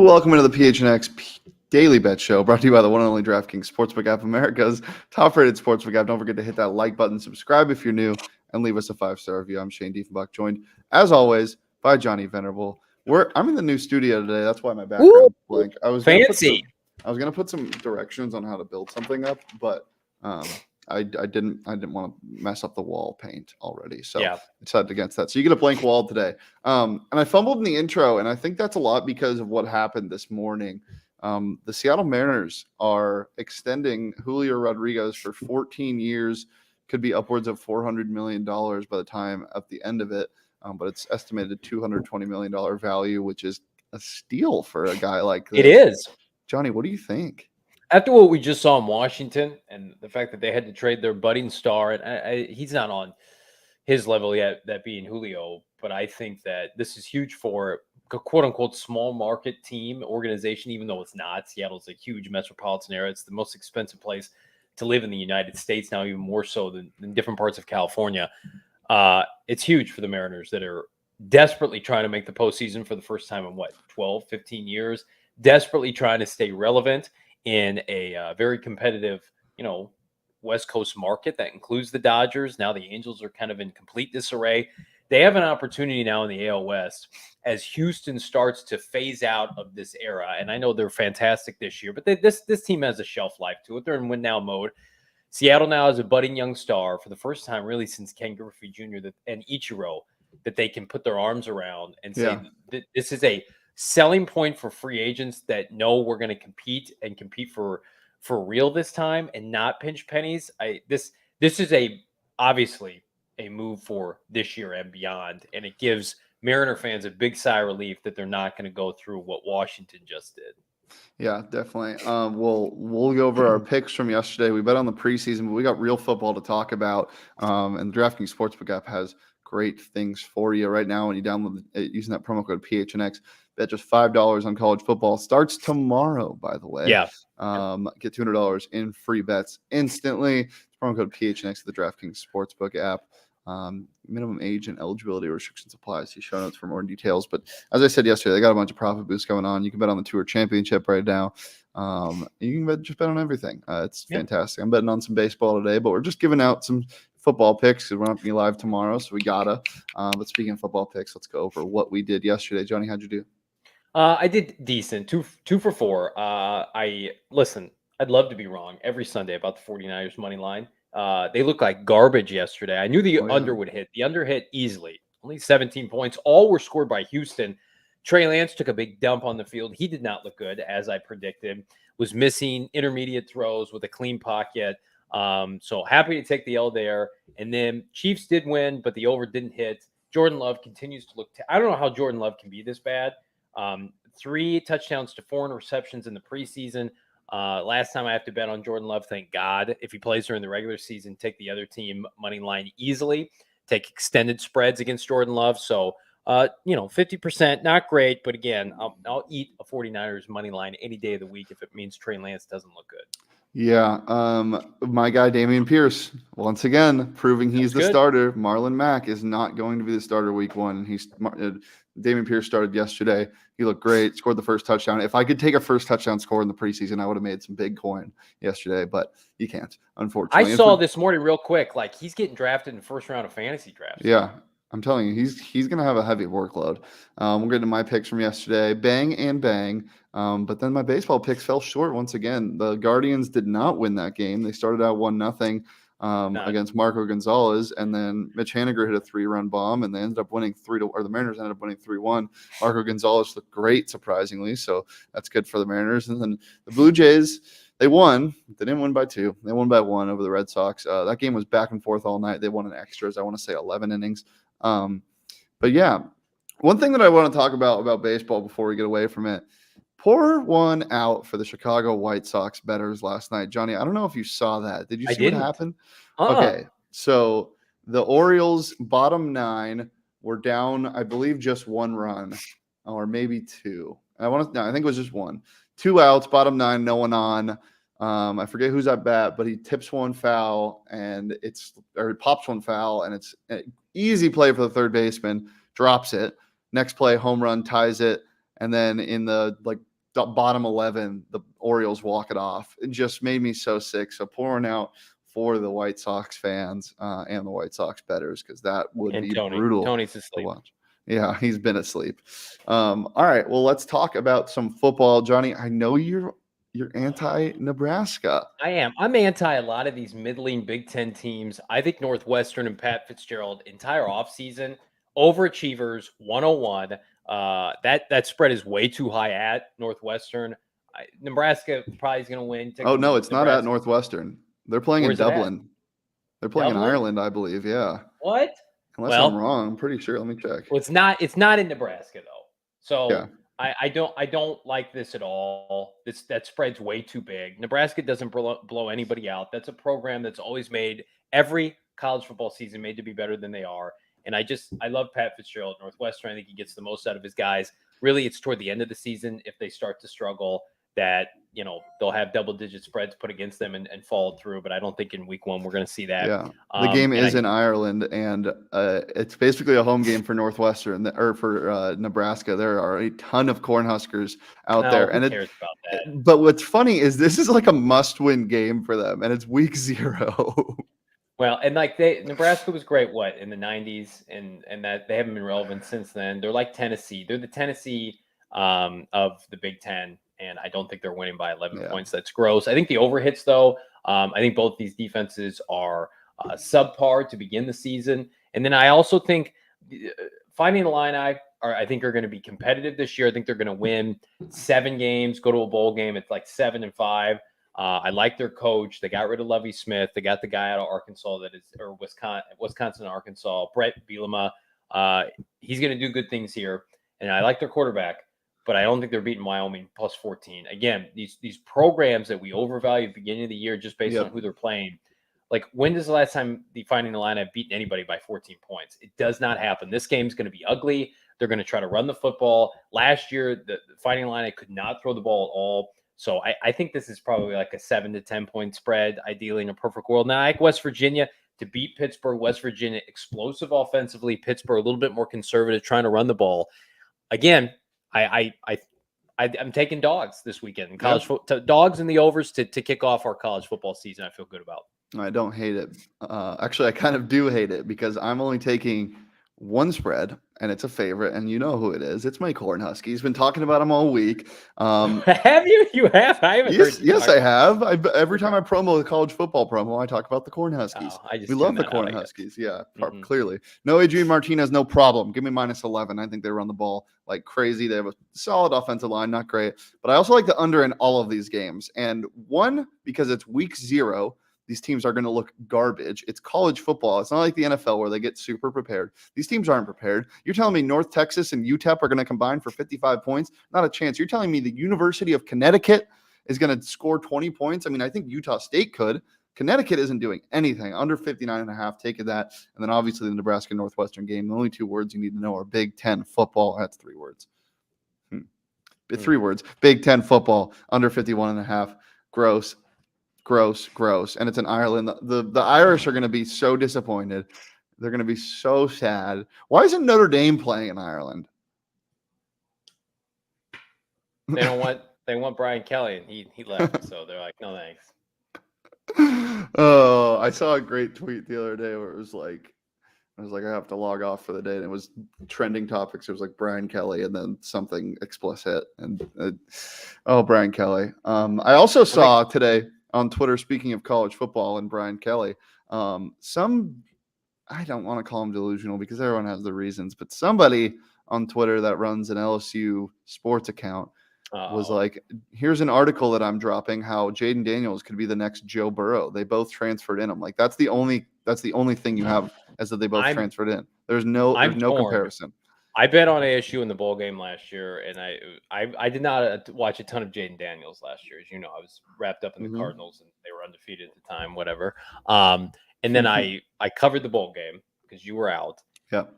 Welcome into the PHNX Daily Bet Show, brought to you by the one and only DraftKings Sportsbook app, America's top-rated sportsbook app. Don't forget to hit that like button, subscribe if you're new, and leave us a 5-star review. I'm Shane Diefenbach, joined, as always, by Johnny Venerable. I'm in the new studio today. That's why my background is blank. I was gonna put some directions on how to build something up, but I didn't want to mess up the wall paint already. So I decided against that. So you get a blank wall today. And I fumbled in the intro, and I think that's a lot because of what happened this morning. The Seattle Mariners are extending Julio Rodriguez for 14 years, could be upwards of $400 million by the time at the end of it. But it's estimated $220 million value, which is a steal for a guy like this. It is. Johnny, what do you think? After what we just saw in Washington and the fact that they had to trade their budding star, and he's not on his level yet, that being Julio, but I think that this is huge for a quote-unquote small market team organization, even though it's not. Seattle's a huge metropolitan area. It's the most expensive place to live in the United States now, even more so than different parts of California. It's huge for the Mariners that are desperately trying to make the postseason for the first time in 12, 15 years, desperately trying to stay relevant in a very competitive, West Coast market that includes the Dodgers. Now the Angels are kind of in complete disarray. They have an opportunity now in the AL West as Houston starts to phase out of this era. And I know they're fantastic this year, but this team has a shelf life to it. They're in win-now mode. Seattle now has a budding young star for the first time really since Ken Griffey Jr. and Ichiro that they can put their arms around and say that this is a selling point for free agents that know we're going to compete for real this time and not pinch pennies. This is obviously a move for this year and beyond, and it gives Mariner fans a big sigh of relief that they're not going to go through what Washington just did. Yeah, definitely. We'll go over our picks from yesterday. We bet on the preseason, but we got real football to talk about. And the DraftKings Sportsbook app has great things for you right now when you download it using that promo code PHNX. Bet just $5 on college football. Starts tomorrow, by the way. Yeah. Get $200 in free bets instantly. Promo code PHNX to the DraftKings Sportsbook app. Minimum age and eligibility restrictions apply. See show notes for more details. But as I said yesterday, they got a bunch of profit boosts going on. You can bet on the Tour Championship right now. You can just bet on everything. It's fantastic. I'm betting on some baseball today, but we're just giving out some football picks because we're not going to be live tomorrow, so we gotta. But speaking of football picks, let's go over what we did yesterday. Johnny, how'd you do? I did decent, two for four. I'd love to be wrong every Sunday about the 49ers money line. They looked like garbage yesterday. I knew the under would hit. The under hit easily. Only 17 points. All were scored by Houston. Trey Lance took a big dump on the field. He did not look good, as I predicted. Was missing intermediate throws with a clean pocket. So happy to take the L there. And then Chiefs did win, but the over didn't hit. Jordan Love continues to look I don't know how Jordan Love can be this bad. 3 touchdowns to 4 interceptions in the preseason. Last time I have to bet on Jordan Love, thank God. If he plays during the regular season, take the other team money line easily. Take extended spreads against Jordan Love. So, 50%, not great. But again, I'll eat a 49ers money line any day of the week if it means Trey Lance doesn't look good. Yeah, my guy Dameon Pierce, once again, proving he's the starter. Marlon Mack is not going to be the starter week 1. Dameon Pierce started yesterday. He looked great, scored the first touchdown. If I could take a first touchdown score in the preseason, I would have made some big coin yesterday, but you can't, unfortunately. I saw this morning real quick, like he's getting drafted in the first round of fantasy drafts. Yeah, I'm telling you, he's going to have a heavy workload. We'll get into my picks from yesterday. Bang and bang. But then my baseball picks fell short once again. The Guardians did not win that game. They started out 1-0 against Marco Gonzalez, and then Mitch Haniger hit a 3-run bomb, and they ended up winning the Mariners ended up winning 3-1. Marco Gonzalez looked great, surprisingly, so that's good for the Mariners. And then the Blue Jays, they won. They didn't win by 2. They won by 1 over the Red Sox. That game was back and forth all night. They won in extras. I want to say 11 innings. But yeah, one thing that I want to talk about baseball before we get away from it, pour one out for the Chicago White Sox bettors last night. Johnny, I don't know if you saw that. Did you see what happened? Okay, so the Orioles bottom 9 were down, I believe, just 1 run or maybe 2. I think it was just 1. 2 outs, bottom 9, no one on. I forget who's at bat, but he tips one foul and pops one foul, and it's an easy play for the third baseman, drops it. Next play, home run, ties it. And then in the bottom 11, the Orioles walk it off. It just made me so sick. So pouring out for the White Sox fans and the White Sox bettors, because that would be brutal Tony's to asleep. watch. Yeah, he's been asleep. All right, well, let's talk about some football. Johnny, I know you're anti-Nebraska. I am. I'm anti a lot of these middling Big Ten teams. I think Northwestern and Pat Fitzgerald, entire offseason, overachievers, 101. That spread is way too high at Northwestern. Nebraska probably is going to win. Oh, no, it's not at Northwestern. They're playing in Dublin. They're playing in Ireland, I believe. Yeah. What? Unless I'm wrong. I'm pretty sure. Let me check. Well, it's not in Nebraska though. So yeah. I don't like this at all. That spread's way too big. Nebraska doesn't blow anybody out. That's a program that's always made every college football season made to be better than they are. And I love Pat Fitzgerald at Northwestern. I think he gets the most out of his guys. Really, it's toward the end of the season if they start to struggle that, they'll have double-digit spreads put against them and follow through. But I don't think in week one we're going to see that. Yeah, the game is in Ireland, and it's basically a home game for Northwestern or for Nebraska. There are a ton of Cornhuskers out there, and who cares about that? But what's funny is this is like a must-win game for them, and it's week 0. Well, and Nebraska was great, in the 90s, and that they haven't been relevant since then. They're like Tennessee. They're the Tennessee of the Big Ten, and I don't think they're winning by 11 points. That's gross. I think the overhits, though, I think both these defenses are subpar to begin the season. And then I also think Fighting Illini I think are going to be competitive this year. I think they're going to win 7 games, go to a bowl game. It's like 7-5. I like their coach. They got rid of Lovie Smith. They got the guy out of Arkansas or Wisconsin, Arkansas, Brett Bielema. He's going to do good things here. And I like their quarterback, but I don't think they're beating Wyoming plus 14. Again, these programs that we overvalue at the beginning of the year just based on who they're playing. Like, when does the last time the Fighting Illini have beaten anybody by 14 points? It does not happen. This game's going to be ugly. They're going to try to run the football. Last year, the Fighting Illini could not throw the ball at all. So I think this is probably like a 7 to 10 point spread, ideally in a perfect world. Now, I like West Virginia to beat Pittsburgh. West Virginia, explosive offensively. Pittsburgh, a little bit more conservative, trying to run the ball. Again, I'm taking dogs this weekend in college dogs and the overs to kick off our college football season. I feel good about. I don't hate it. Actually, I kind of do hate it because I'm only taking one spread, and it's a favorite, and you know who it is. It's my Cornhuskies. Been talking about them all week. Have you? You have? I haven't heard you. Yes, I have. Every time I promo the college football promo, I talk about the Cornhuskies. We love the Cornhuskies. Yeah, clearly. No Adrian Martinez, no problem. Give me -11. I think they run the ball like crazy. They have a solid offensive line, not great. But I also like the under in all of these games. And one, because it's week 0, these teams are going to look garbage. It's college football. It's not like the NFL where they get super prepared. These teams aren't prepared. You're telling me North Texas and UTEP are going to combine for 55 points? Not a chance. You're telling me the University of Connecticut is going to score 20 points? I mean, I think Utah State could. Connecticut isn't doing anything. Under 59.5, taking that. And then obviously the Nebraska-Northwestern game. The only 2 words you need to know are Big Ten football. That's 3 words. 3 words. Big Ten football, under 51.5. Gross. And it's in Ireland. The Irish are going to be so disappointed. They're going to be so sad. Why isn't Notre Dame playing in Ireland? They want Brian Kelly, and he left. So they're like, no thanks. Oh, I saw a great tweet the other day where it was like, I have to log off for the day, and it was trending topics. It was like Brian Kelly and then something explicit. And Brian Kelly. I also saw today on Twitter, speaking of college football and Brian Kelly, I don't want to call him delusional because everyone has their reasons, but somebody on Twitter that runs an LSU sports account was like, here's an article that I'm dropping how Jaden Daniels could be the next Joe Burrow. They both transferred in. I'm like, that's the only thing you have is that they both transferred in. There's no comparison. I bet on ASU in the bowl game last year, and I did not watch a ton of Jaden Daniels last year. As you know, I was wrapped up in the Cardinals, and they were undefeated at the time, whatever. And then I covered the bowl game because you were out,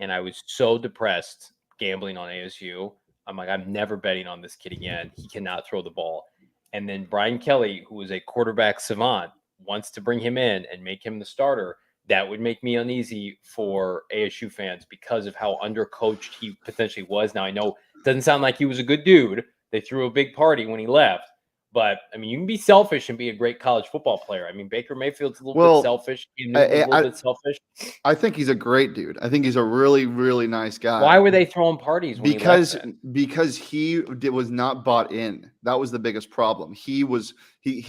and I was so depressed gambling on ASU. I'm like, I'm never betting on this kid again. He cannot throw the ball. And then Brian Kelly, who is a quarterback savant, wants to bring him in and make him the starter. That would make me uneasy for ASU fans because of how undercoached he potentially was. Now, I know it doesn't sound like he was a good dude, They threw a big party when he left. But, I mean, you can be selfish and be a great college football player. I mean, Baker Mayfield's a little bit selfish. Cam Newton was a little bit selfish. I think he's a great dude. I think he's a really, really nice guy. Why were they throwing parties when he left then? Because he was not bought in. That was the biggest problem. He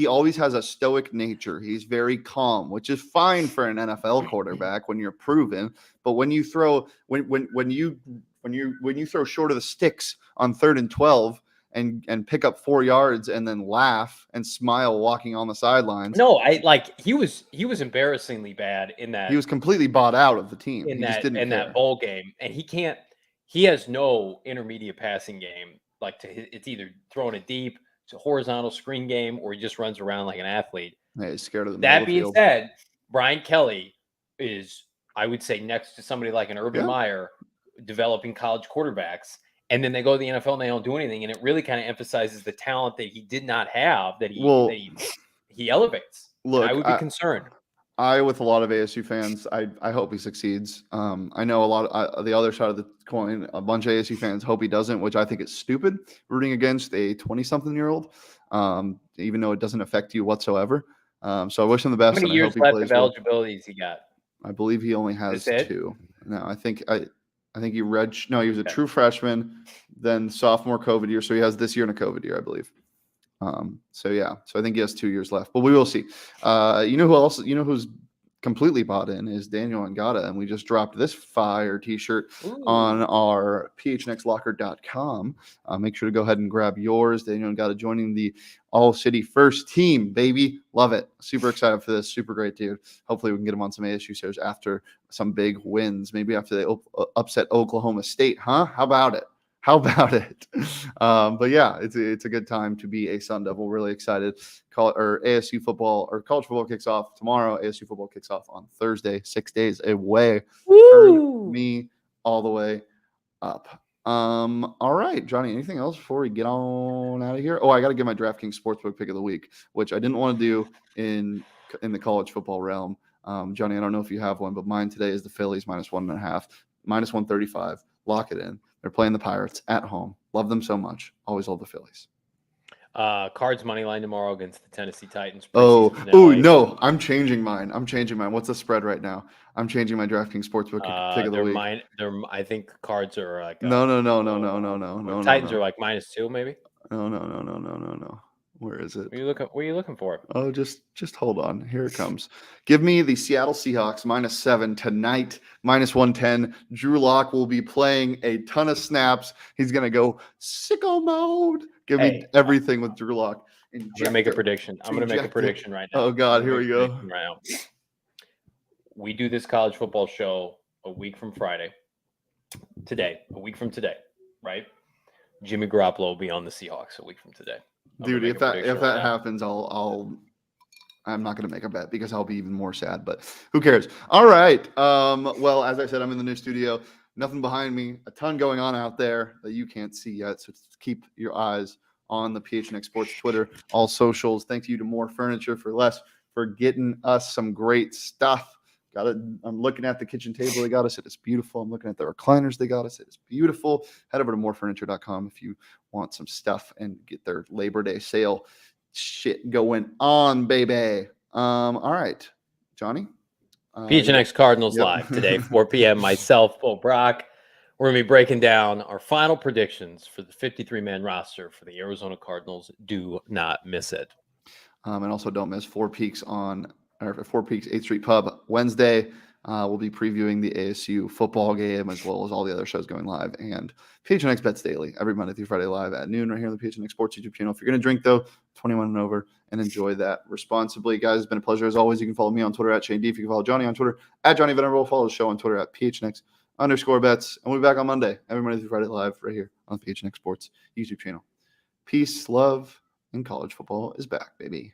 always has a stoic nature. He's very calm, which is fine for an NFL quarterback when you're proven. But when you throw when you throw short of the sticks on 3rd and 12 and pick up 4 yards and then laugh and smile walking on the sidelines. No, he was embarrassingly bad in that. He was completely bought out of the team. In that bowl game, and he has no intermediate passing game. It's either throwing it deep, it's a horizontal screen game, or he just runs around like an athlete. Yeah, he's scared of the That being said, Brian Kelly is, I would say, next to somebody like an Urban Meyer, developing college quarterbacks. And then they go to the NFL and they don't do anything. And it really kind of emphasizes the talent that he did not have that he elevates. Look, I would be concerned. With a lot of ASU fans, I hope he succeeds. I know a lot of the other side of the coin, a bunch of ASU fans hope he doesn't, which I think is stupid, rooting against a 20-something-year-old, even though it doesn't affect you whatsoever. So I wish him the best. How many years left of eligibility has he got? I believe he only has 2. No, I think he was a true freshman, then sophomore COVID year. So he has this year and a COVID year, I believe. So I think he has 2 years left, but we will see. You know who else? You know who's completely bought in is Daniel Ngata, and we just dropped this fire T-shirt on our PHNXLocker.com. Make sure to go ahead and grab yours. Daniel Ngata joining the All-City First Team, baby. Love it. Super excited for this. Super great dude. Hopefully we can get him on some ASU shares after some big wins. Maybe after they upset Oklahoma State, huh? How about it? But yeah, it's a good time to be a Sun Devil. Really excited. ASU football or college football kicks off tomorrow. ASU football kicks off on Thursday. 6 days away. Turn me all the way up. All right, Johnny, anything else before we get on out of here? Oh, I got to give my DraftKings Sportsbook pick of the week, which I didn't want to do in the college football realm. Johnny, I don't know if you have one, but mine today is the Phillies -1.5, -135. Lock it in. They're playing the Pirates at home. Love them so much. Always love the Phillies. Cards money line tomorrow against the Tennessee Titans. No, I'm changing mine. What's the spread right now? I'm changing my DraftKings Sportsbook pick of the week. I think Cards are like no. Titans are like -2 maybe. No. Where is it? What are you looking for? Oh, just hold on. Here it comes. Give me the Seattle Seahawks -7 tonight, -110. Drew Lock will be playing a ton of snaps. He's going to go sicko mode. Give me everything with Drew Lock. I'm going to make a prediction. I'm going to make a prediction right now. Oh, God. Here we go. Right now. We do this college football show a week from Friday. A week from today, right? Jimmy Garoppolo will be on the Seahawks a week from today. Dude, if that happens, I'm not going to make a bet because I'll be even more sad, but who cares? All right. Well, as I said, I'm in the new studio. Nothing behind me. A ton going on out there that you can't see yet. So keep your eyes on the PHNX Sports Twitter, all socials. Thank you to More Furniture for Less for getting us some great stuff. I'm looking at the kitchen table they got us. It is beautiful. I'm looking at the recliners they got us. It is beautiful. Head over to morefurniture.com if you want some stuff and get their Labor Day sale shit going on, baby. All right, Johnny. PHNX Cardinals live today, 4 p.m. Myself, Bo Brock. We're going to be breaking down our final predictions for the 53-man roster for the Arizona Cardinals. Do not miss it. And also don't miss 4 Peaks 8th Street Pub Wednesday. We'll be previewing the ASU football game as well as all the other shows going live, and PHNX Bets Daily every Monday through Friday live at noon right here on the PHNX Sports YouTube channel. If you're going to drink, though, 21 and over, and enjoy that responsibly. Guys, it's been a pleasure as always. You can follow me on Twitter at Shane D. If you can follow Johnny on Twitter at Johnny Venerable. Follow the show on Twitter at PHNX_bets. And we'll be back on Monday every Monday through Friday live right here on the PHNX Sports YouTube channel. Peace, love, and college football is back, baby.